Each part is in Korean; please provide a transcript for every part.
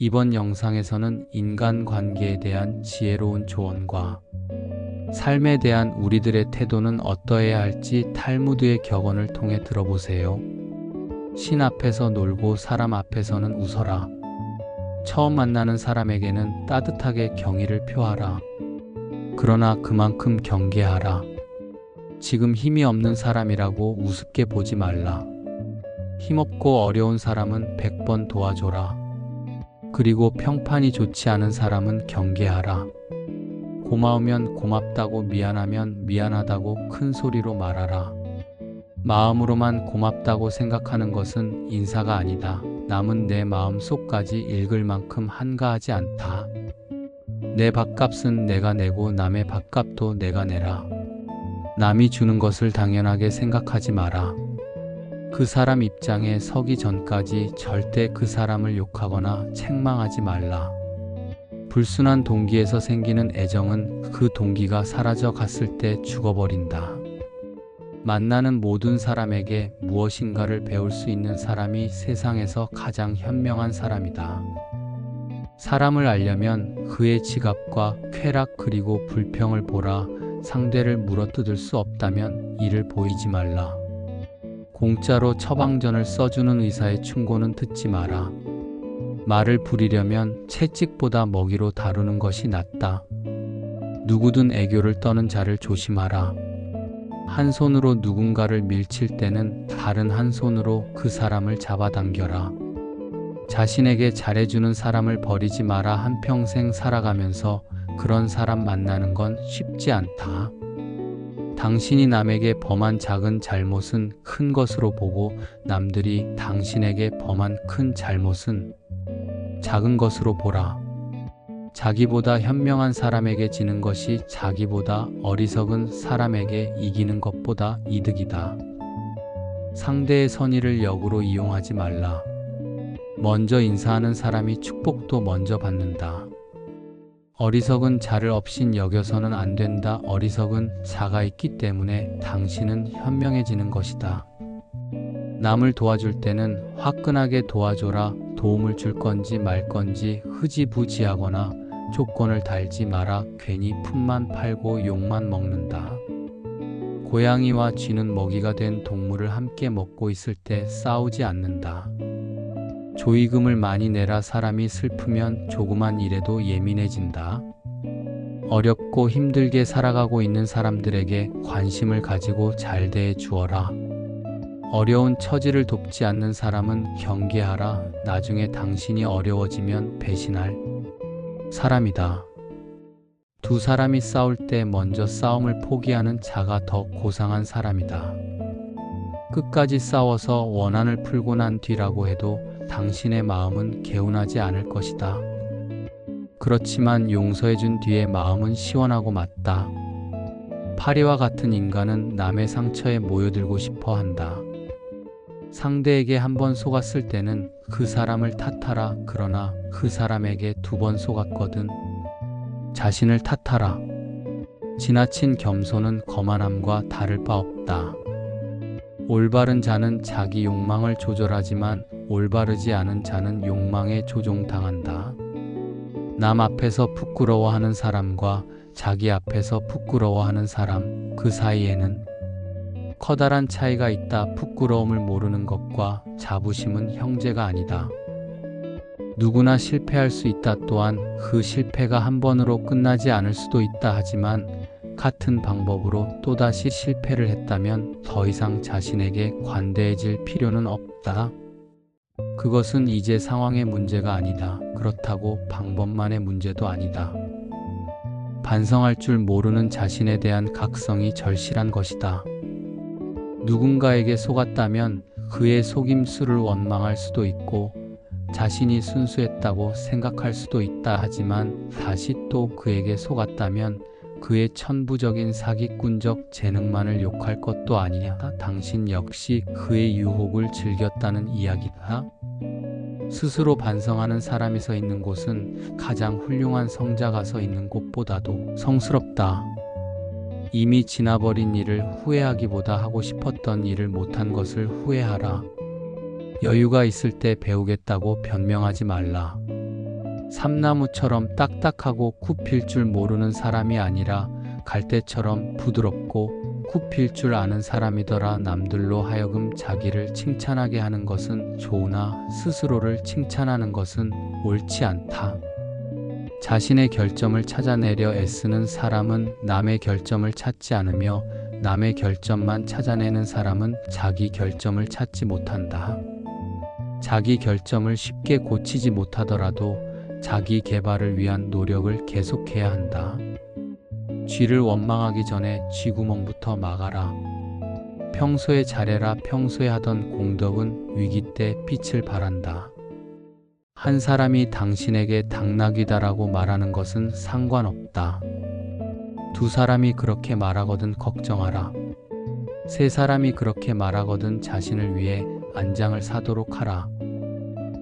이번 영상에서는 인간관계에 대한 지혜로운 조언과 삶에 대한 우리들의 태도는 어떠해야 할지 탈무드의 격언을 통해 들어보세요. 신 앞에서 놀고 사람 앞에서는 웃어라. 처음 만나는 사람에게는 따뜻하게 경의를 표하라. 그러나 그만큼 경계하라. 지금 힘이 없는 사람이라고 우습게 보지 말라. 힘없고 어려운 사람은 100번 도와줘라. 그리고 평판이 좋지 않은 사람은 경계하라. 고마우면 고맙다고, 미안하면 미안하다고 큰 소리로 말하라. 마음으로만 고맙다고 생각하는 것은 인사가 아니다. 남은 내 마음 속까지 읽을 만큼 한가하지 않다. 내 밥값은 내가 내고 남의 밥값도 내가 내라. 남이 주는 것을 당연하게 생각하지 마라. 그 사람 입장에 서기 전까지 절대 그 사람을 욕하거나 책망하지 말라. 불순한 동기에서 생기는 애정은 그 동기가 사라져 갔을 때 죽어버린다. 만나는 모든 사람에게 무엇인가를 배울 수 있는 사람이 세상에서 가장 현명한 사람이다. 사람을 알려면 그의 지갑과 쾌락 그리고 불평을 보라. 상대를 물어뜯을 수 없다면 이를 보이지 말라. 공짜로 처방전을 써주는 의사의 충고는 듣지 마라. 말을 부리려면 채찍보다 먹이로 다루는 것이 낫다. 누구든 애교를 떠는 자를 조심하라. 한 손으로 누군가를 밀칠 때는 다른 한 손으로 그 사람을 잡아당겨라. 자신에게 잘해주는 사람을 버리지 마라. 한평생 살아가면서 그런 사람 만나는 건 쉽지 않다. 당신이 남에게 범한 작은 잘못은 큰 것으로 보고 남들이 당신에게 범한 큰 잘못은 작은 것으로 보라. 자기보다 현명한 사람에게 지는 것이 자기보다 어리석은 사람에게 이기는 것보다 이득이다. 상대의 선의를 역으로 이용하지 말라. 먼저 인사하는 사람이 축복도 먼저 받는다. 어리석은 자를 업신 여겨서는 안 된다. 어리석은 자가 있기 때문에 당신은 현명해지는 것이다. 남을 도와줄 때는 화끈하게 도와줘라. 도움을 줄 건지 말 건지 흐지부지하거나 조건을 달지 마라. 괜히 품만 팔고 욕만 먹는다. 고양이와 쥐는 먹이가 된 동물을 함께 먹고 있을 때 싸우지 않는다. 조의금을 많이 내라. 사람이 슬프면 조그만 일에도 예민해진다. 어렵고 힘들게 살아가고 있는 사람들에게 관심을 가지고 잘 대해 주어라. 어려운 처지를 돕지 않는 사람은 경계하라. 나중에 당신이 어려워지면 배신할 사람이다. 두 사람이 싸울 때 먼저 싸움을 포기하는 자가 더 고상한 사람이다. 끝까지 싸워서 원한을 풀고 난 뒤라고 해도 당신의 마음은 개운하지 않을 것이다. 그렇지만 용서해준 뒤의 마음은 시원하고 맞다. 파리와 같은 인간은 남의 상처에 모여들고 싶어 한다. 상대에게 한 번 속았을 때는 그 사람을 탓하라. 그러나 그 사람에게 2번 속았거든 자신을 탓하라. 지나친 겸손은 거만함과 다를 바 없다. 올바른 자는 자기 욕망을 조절하지만 올바르지 않은 자는 욕망에 조종당한다. 남 앞에서 부끄러워하는 사람과 자기 앞에서 부끄러워하는 사람, 그 사이에는 커다란 차이가 있다. 부끄러움을 모르는 것과 자부심은 형제가 아니다. 누구나 실패할 수 있다. 또한 그 실패가 한 번으로 끝나지 않을 수도 있다. 하지만 같은 방법으로 또다시 실패를 했다면 더 이상 자신에게 관대해질 필요는 없다. 그것은 이제 상황의 문제가 아니다. 그렇다고 방법만의 문제도 아니다. 반성할 줄 모르는 자신에 대한 각성이 절실한 것이다. 누군가에게 속았다면 그의 속임수를 원망할 수도 있고 자신이 순수했다고 생각할 수도 있다. 하지만 다시 또 그에게 속았다면 그의 천부적인 사기꾼적 재능만을 욕할 것도 아니냐. 당신 역시 그의 유혹을 즐겼다는 이야기다. 스스로 반성하는 사람이 서 있는 곳은 가장 훌륭한 성자가 서 있는 곳보다도 성스럽다. 이미 지나버린 일을 후회하기보다 하고 싶었던 일을 못한 것을 후회하라. 여유가 있을 때 배우겠다고 변명하지 말라. 삼나무처럼 딱딱하고 굽힐 줄 모르는 사람이 아니라 갈대처럼 부드럽고 굽힐 줄 아는 사람이더라. 남들로 하여금 자기를 칭찬하게 하는 것은 좋으나 스스로를 칭찬하는 것은 옳지 않다. 자신의 결점을 찾아내려 애쓰는 사람은 남의 결점을 찾지 않으며 남의 결점만 찾아내는 사람은 자기 결점을 찾지 못한다. 자기 결점을 쉽게 고치지 못하더라도 자기 개발을 위한 노력을 계속해야 한다. 쥐를 원망하기 전에 쥐구멍부터 막아라. 평소에 잘해라. 평소에 하던 공덕은 위기 때 빛을 발한다. 한 사람이 당신에게 당나귀다라고 말하는 것은 상관없다. 두 사람이 그렇게 말하거든 걱정하라. 세 사람이 그렇게 말하거든 자신을 위해 안장을 사도록 하라.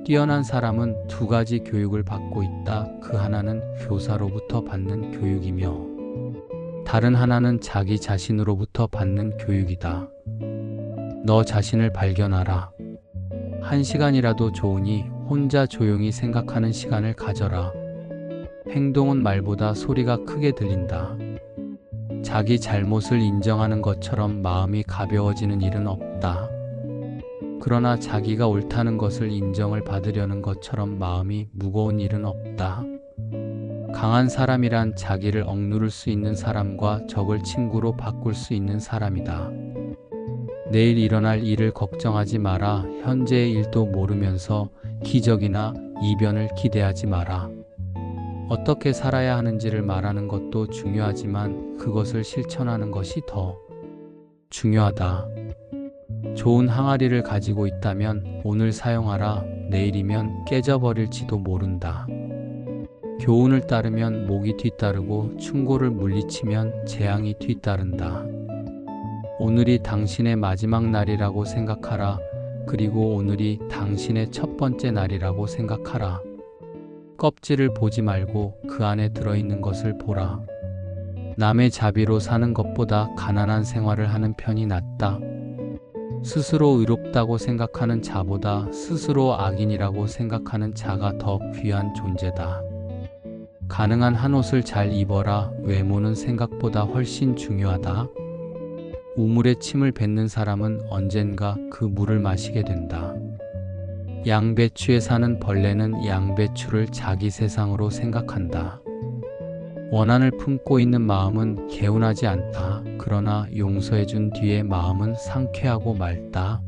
뛰어난 사람은 두 가지 교육을 받고 있다. 그 하나는 교사로부터 받는 교육이며 다른 하나는 자기 자신으로부터 받는 교육이다. 너 자신을 발견하라. 한 시간이라도 좋으니 혼자 조용히 생각하는 시간을 가져라. 행동은 말보다 소리가 크게 들린다. 자기 잘못을 인정하는 것처럼 마음이 가벼워지는 일은 없다. 그러나 자기가 옳다는 것을 인정을 받으려는 것처럼 마음이 무거운 일은 없다. 강한 사람이란 자기를 억누를 수 있는 사람과 적을 친구로 바꿀 수 있는 사람이다. 내일 일어날 일을 걱정하지 마라. 현재의 일도 모르면서 기적이나 이변을 기대하지 마라. 어떻게 살아야 하는지를 말하는 것도 중요하지만 그것을 실천하는 것이 더 중요하다. 좋은 항아리를 가지고 있다면 오늘 사용하라. 내일이면 깨져버릴지도 모른다. 교훈을 따르면 목이 뒤따르고 충고를 물리치면 재앙이 뒤따른다. 오늘이 당신의 마지막 날이라고 생각하라. 그리고 오늘이 당신의 첫 번째 날이라고 생각하라. 껍질을 보지 말고 그 안에 들어있는 것을 보라. 남의 자비로 사는 것보다 가난한 생활을 하는 편이 낫다. 스스로 의롭다고 생각하는 자보다 스스로 악인이라고 생각하는 자가 더 귀한 존재다. 가능한 한 옷을 잘 입어라. 외모는 생각보다 훨씬 중요하다. 우물에 침을 뱉는 사람은 언젠가 그 물을 마시게 된다. 양배추에 사는 벌레는 양배추를 자기 세상으로 생각한다. 원한을 품고 있는 마음은 개운하지 않다. 그러나 용서해준 뒤에 마음은 상쾌하고 맑다.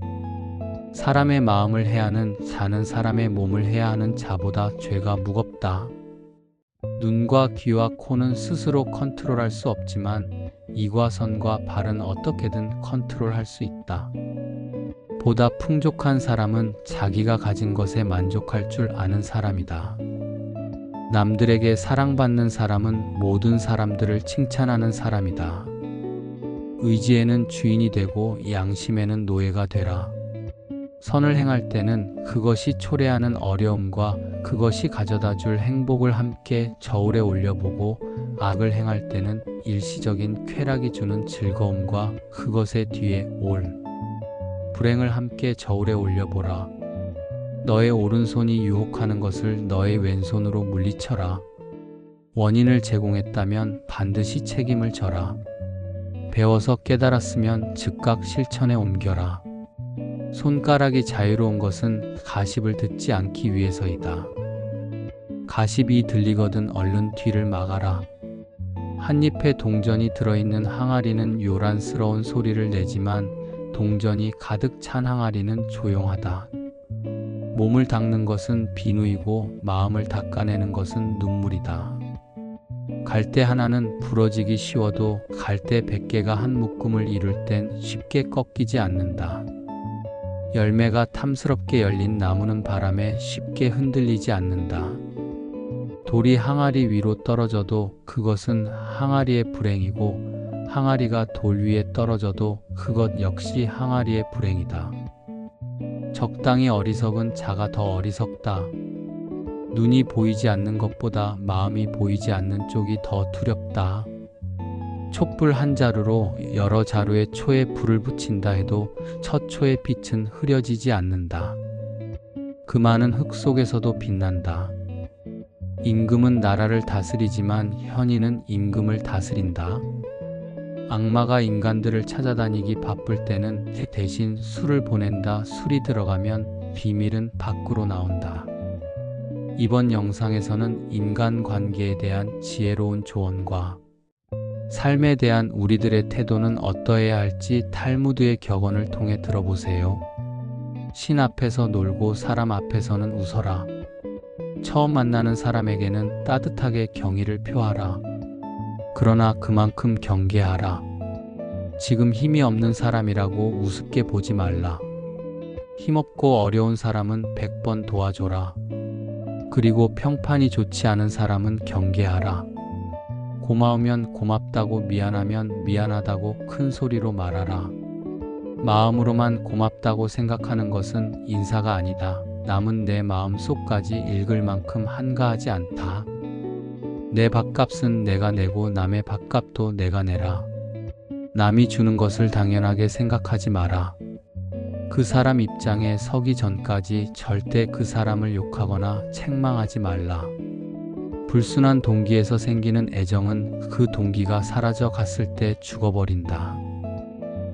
사람의 마음을 해하는 자는 사람의 몸을 해하는 자보다 죄가 무겁다. 눈과 귀와 코는 스스로 컨트롤할 수 없지만 이과 선과 발은 어떻게든 컨트롤할 수 있다. 보다 풍족한 사람은 자기가 가진 것에 만족할 줄 아는 사람이다. 남들에게 사랑받는 사람은 모든 사람들을 칭찬하는 사람이다. 의지에는 주인이 되고 양심에는 노예가 되라. 선을 행할 때는 그것이 초래하는 어려움과 그것이 가져다 줄 행복을 함께 저울에 올려보고 악을 행할 때는 일시적인 쾌락이 주는 즐거움과 그것의 뒤에 올 불행을 함께 저울에 올려보라. 너의 오른손이 유혹하는 것을 너의 왼손으로 물리쳐라. 원인을 제공했다면 반드시 책임을 져라. 배워서 깨달았으면 즉각 실천에 옮겨라. 손가락이 자유로운 것은 가십을 듣지 않기 위해서이다. 가십이 들리거든 얼른 뒤를 막아라. 한 잎에 동전이 들어있는 항아리는 요란스러운 소리를 내지만 동전이 가득 찬 항아리는 조용하다. 몸을 닦는 것은 비누이고 마음을 닦아내는 것은 눈물이다. 갈대 하나는 부러지기 쉬워도 갈대 100개가 한 묶음을 이룰 땐 쉽게 꺾이지 않는다. 열매가 탐스럽게 열린 나무는 바람에 쉽게 흔들리지 않는다. 돌이 항아리 위로 떨어져도 그것은 항아리의 불행이고 항아리가 돌 위에 떨어져도 그것 역시 항아리의 불행이다. 적당히 어리석은 자가 더 어리석다. 눈이 보이지 않는 것보다 마음이 보이지 않는 쪽이 더 두렵다. 촛불 한 자루로 여러 자루의 초에 불을 붙인다 해도 첫 초의 빛은 흐려지지 않는다. 그 많은 흙 속에서도 빛난다. 임금은 나라를 다스리지만 현인은 임금을 다스린다. 악마가 인간들을 찾아다니기 바쁠 때는 대신 술을 보낸다. 술이 들어가면 비밀은 밖으로 나온다. 이번 영상에서는 인간관계에 대한 지혜로운 조언과 삶에 대한 우리들의 태도는 어떠해야 할지 탈무드의 격언을 통해 들어보세요. 신 앞에서 놀고 사람 앞에서는 웃어라. 처음 만나는 사람에게는 따뜻하게 경의를 표하라. 그러나 그만큼 경계하라. 지금 힘이 없는 사람이라고 우습게 보지 말라. 힘없고 어려운 사람은 100번 도와줘라. 그리고 평판이 좋지 않은 사람은 경계하라. 고마우면 고맙다고, 미안하면 미안하다고 큰 소리로 말하라. 마음으로만 고맙다고 생각하는 것은 인사가 아니다. 남은 내 마음 속까지 읽을 만큼 한가하지 않다. 내 밥값은 내가 내고 남의 밥값도 내가 내라. 남이 주는 것을 당연하게 생각하지 마라. 그 사람 입장에 서기 전까지 절대 그 사람을 욕하거나 책망하지 말라. 불순한 동기에서 생기는 애정은 그 동기가 사라져 갔을 때 죽어버린다.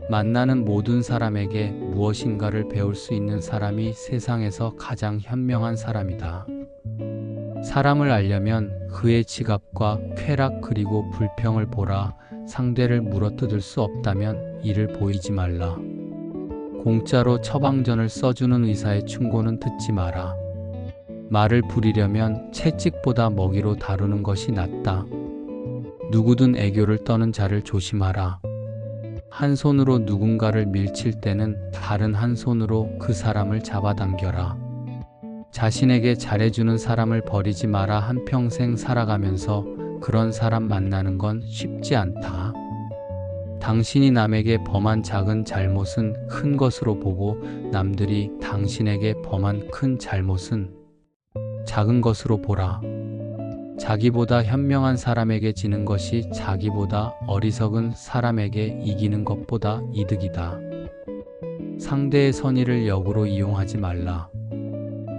만나는 모든 사람에게 무엇인가를 배울 수 있는 사람이 세상에서 가장 현명한 사람이다. 사람을 알려면 그의 지갑과 쾌락 그리고 불평을 보라. 상대를 물어뜯을 수 없다면 이를 보이지 말라. 공짜로 처방전을 써주는 의사의 충고는 듣지 마라. 말을 부리려면 채찍보다 먹이로 다루는 것이 낫다. 누구든 애교를 떠는 자를 조심하라. 한 손으로 누군가를 밀칠 때는 다른 한 손으로 그 사람을 잡아당겨라. 자신에게 잘해주는 사람을 버리지 마라. 한평생 살아가면서 그런 사람 만나는 건 쉽지 않다. 당신이 남에게 범한 작은 잘못은 큰 것으로 보고 남들이 당신에게 범한 큰 잘못은 작은 것으로 보라. 자기보다 현명한 사람에게 지는 것이 자기보다 어리석은 사람에게 이기는 것보다 이득이다. 상대의 선의를 역으로 이용하지 말라.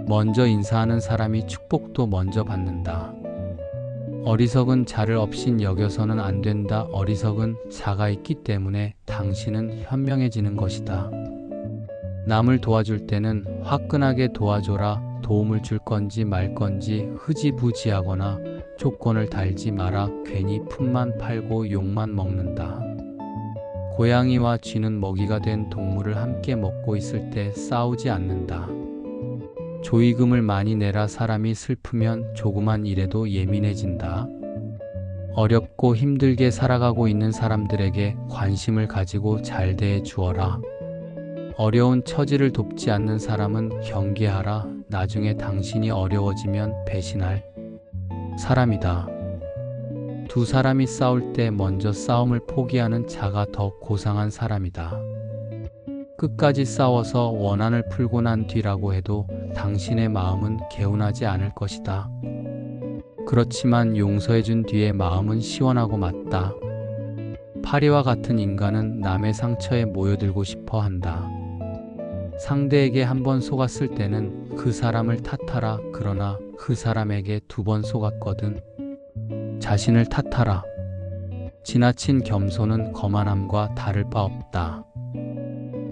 먼저 인사하는 사람이 축복도 먼저 받는다. 어리석은 자를 업신 여겨서는 안 된다. 어리석은 자가 있기 때문에 당신은 현명해지는 것이다. 남을 도와줄 때는 화끈하게 도와줘라. 도움을 줄 건지 말 건지 흐지부지하거나 조건을 달지 마라. 괜히 품만 팔고 욕만 먹는다. 고양이와 쥐는 먹이가 된 동물을 함께 먹고 있을 때 싸우지 않는다. 조의금을 많이 내라. 사람이 슬프면 조그만 일에도 예민해진다. 어렵고 힘들게 살아가고 있는 사람들에게 관심을 가지고 잘 대해 주어라. 어려운 처지를 돕지 않는 사람은 경계하라. 나중에 당신이 어려워지면 배신할 사람이다. 두 사람이 싸울 때 먼저 싸움을 포기하는 자가 더 고상한 사람이다. 끝까지 싸워서 원한을 풀고 난 뒤라고 해도 당신의 마음은 개운하지 않을 것이다. 그렇지만 용서해준 뒤에 마음은 시원하고 맞다. 파리와 같은 인간은 남의 상처에 모여들고 싶어 한다. 상대에게 한 번 속았을 때는 그 사람을 탓하라. 그러나 그 사람에게 2번 속았거든 자신을 탓하라. 지나친 겸손은 거만함과 다를 바 없다.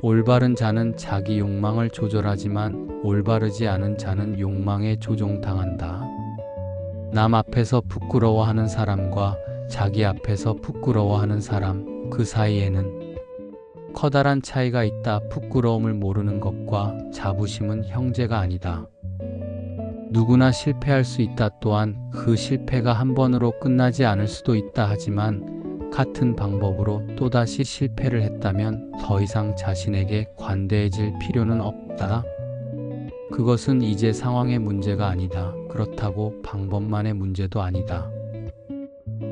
올바른 자는 자기 욕망을 조절하지만 올바르지 않은 자는 욕망에 조종당한다. 남 앞에서 부끄러워하는 사람과 자기 앞에서 부끄러워하는 사람, 그 사이에는 커다란 차이가 있다. 부끄러움을 모르는 것과 자부심은 형제가 아니다. 누구나 실패할 수 있다. 또한 그 실패가 한 번으로 끝나지 않을 수도 있다. 하지만 같은 방법으로 또다시 실패를 했다면 더 이상 자신에게 관대해질 필요는 없다. 그것은 이제 상황의 문제가 아니다. 그렇다고 방법만의 문제도 아니다.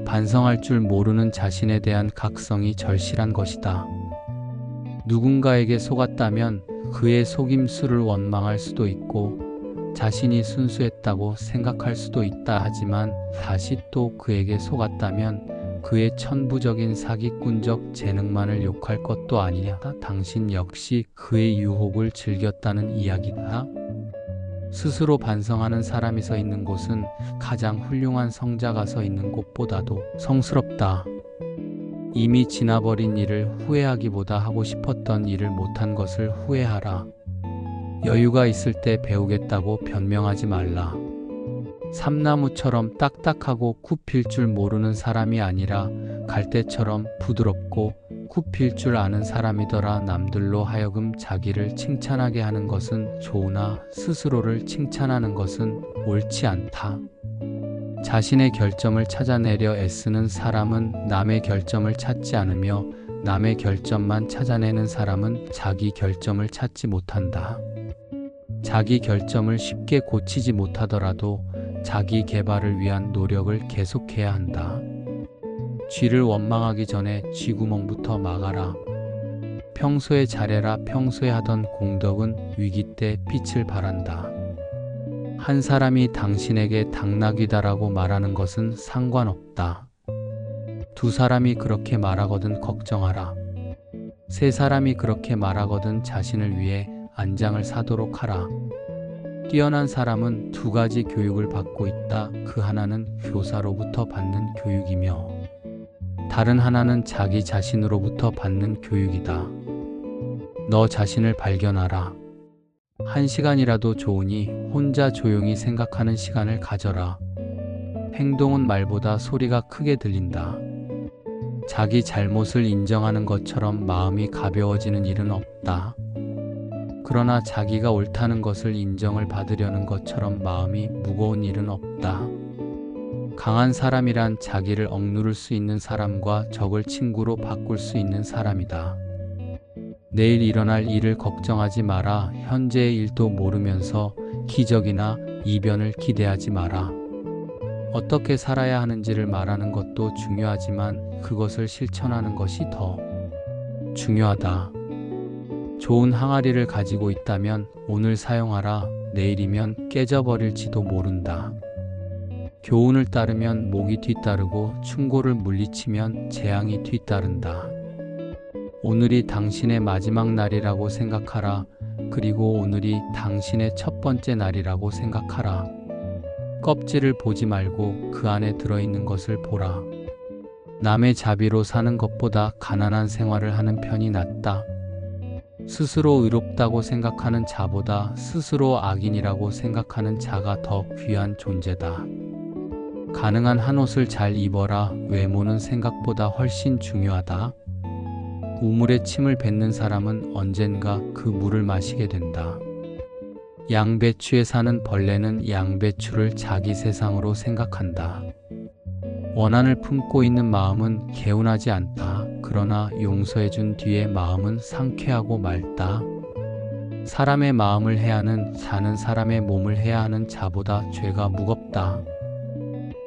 반성할 줄 모르는 자신에 대한 각성이 절실한 것이다. 누군가에게 속았다면 그의 속임수를 원망할 수도 있고 자신이 순수했다고 생각할 수도 있다. 하지만 다시 또 그에게 속았다면 그의 천부적인 사기꾼적 재능만을 욕할 것도 아니냐. 당신 역시 그의 유혹을 즐겼다는 이야기다. 스스로 반성하는 사람이 서 있는 곳은 가장 훌륭한 성자가 서 있는 곳보다도 성스럽다. 이미 지나버린 일을 후회하기보다 하고 싶었던 일을 못한 것을 후회하라. 여유가 있을 때 배우겠다고 변명하지 말라. 삼나무처럼 딱딱하고 굽힐 줄 모르는 사람이 아니라 갈대처럼 부드럽고 굽힐 줄 아는 사람이더라. 남들로 하여금 자기를 칭찬하게 하는 것은 좋으나 스스로를 칭찬하는 것은 옳지 않다. 자신의 결점을 찾아내려 애쓰는 사람은 남의 결점을 찾지 않으며 남의 결점만 찾아내는 사람은 자기 결점을 찾지 못한다. 자기 결점을 쉽게 고치지 못하더라도 자기 개발을 위한 노력을 계속해야 한다. 쥐를 원망하기 전에 쥐구멍부터 막아라. 평소에 잘해라. 평소에 하던 공덕은 위기 때 빛을 발한다. 한 사람이 당신에게 당나귀다라고 말하는 것은 상관없다. 두 사람이 그렇게 말하거든 걱정하라. 세 사람이 그렇게 말하거든 자신을 위해 안장을 사도록 하라. 뛰어난 사람은 두 가지 교육을 받고 있다. 그 하나는 교사로부터 받는 교육이며 다른 하나는 자기 자신으로부터 받는 교육이다. 너 자신을 발견하라. 1시간이라도 좋으니 혼자 조용히 생각하는 시간을 가져라. 행동은 말보다 소리가 크게 들린다. 자기 잘못을 인정하는 것처럼 마음이 가벼워지는 일은 없다. 그러나 자기가 옳다는 것을 인정을 받으려는 것처럼 마음이 무거운 일은 없다. 강한 사람이란 자기를 억누를 수 있는 사람과 적을 친구로 바꿀 수 있는 사람이다. 내일 일어날 일을 걱정하지 마라. 현재의 일도 모르면서 기적이나 이변을 기대하지 마라. 어떻게 살아야 하는지를 말하는 것도 중요하지만 그것을 실천하는 것이 더 중요하다. 좋은 항아리를 가지고 있다면 오늘 사용하라. 내일이면 깨져버릴지도 모른다. 교훈을 따르면 목이 뒤따르고 충고를 물리치면 재앙이 뒤따른다. 오늘이 당신의 마지막 날이라고 생각하라. 그리고 오늘이 당신의 첫 번째 날이라고 생각하라. 껍질을 보지 말고 그 안에 들어있는 것을 보라. 남의 자비로 사는 것보다 가난한 생활을 하는 편이 낫다. 스스로 의롭다고 생각하는 자보다 스스로 악인이라고 생각하는 자가 더 귀한 존재다. 가능한 한 옷을 잘 입어라. 외모는 생각보다 훨씬 중요하다. 우물에 침을 뱉는 사람은 언젠가 그 물을 마시게 된다. 양배추에 사는 벌레는 양배추를 자기 세상으로 생각한다. 원한을 품고 있는 마음은 개운하지 않다. 그러나 용서해준 뒤에 마음은 상쾌하고 맑다. 사람의 마음을 해하는 자는 사람의 몸을 해하는 자보다 죄가 무겁다.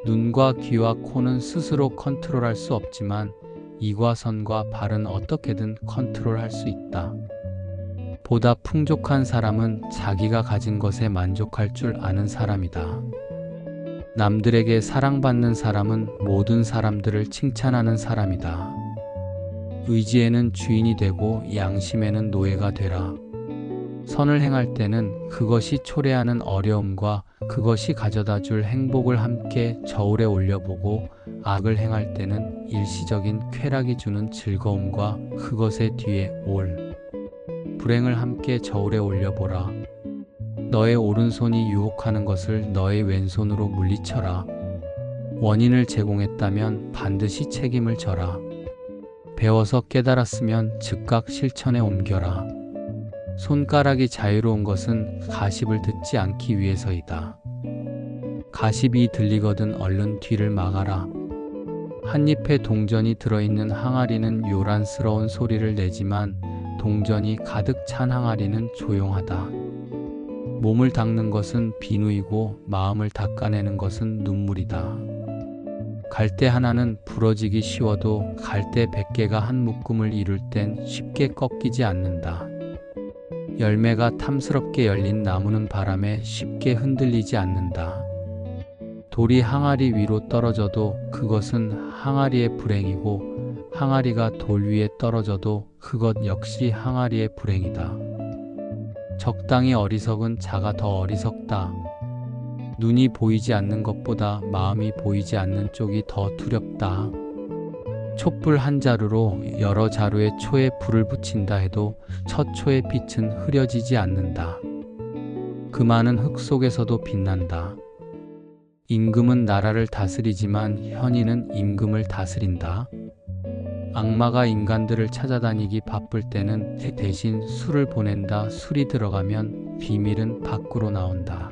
눈과 귀와 코는 스스로 컨트롤할 수 없지만 이과 선과 발은 어떻게든 컨트롤할 수 있다. 보다 풍족한 사람은 자기가 가진 것에 만족할 줄 아는 사람이다. 남들에게 사랑받는 사람은 모든 사람들을 칭찬하는 사람이다. 의지에는 주인이 되고 양심에는 노예가 되라. 선을 행할 때는 그것이 초래하는 어려움과 그것이 가져다 줄 행복을 함께 저울에 올려보고 악을 행할 때는 일시적인 쾌락이 주는 즐거움과 그것의 뒤에 올 불행을 함께 저울에 올려보라. 너의 오른손이 유혹하는 것을 너의 왼손으로 물리쳐라. 원인을 제공했다면 반드시 책임을 져라. 배워서 깨달았으면 즉각 실천에 옮겨라. 손가락이 자유로운 것은 가십을 듣지 않기 위해서이다. 가십이 들리거든 얼른 뒤를 막아라. 한 잎에 동전이 들어있는 항아리는 요란스러운 소리를 내지만 동전이 가득 찬 항아리는 조용하다. 몸을 닦는 것은 비누이고 마음을 닦아내는 것은 눈물이다. 갈대 하나는 부러지기 쉬워도 갈대 100개가 한 묶음을 이룰 땐 쉽게 꺾이지 않는다. 열매가 탐스럽게 열린 나무는 바람에 쉽게 흔들리지 않는다. 돌이 항아리 위로 떨어져도 그것은 항아리의 불행이고 항아리가 돌 위에 떨어져도 그것 역시 항아리의 불행이다. 적당히 어리석은 자가 더 어리석다. 눈이 보이지 않는 것보다 마음이 보이지 않는 쪽이 더 두렵다. 촛불 한 자루로 여러 자루의 초에 불을 붙인다 해도 첫 초의 빛은 흐려지지 않는다. 금화는 흙 속에서도 빛난다. 임금은 나라를 다스리지만 현인은 임금을 다스린다. 악마가 인간들을 찾아다니기 바쁠 때는 대신 술을 보낸다. 술이 들어가면 비밀은 밖으로 나온다.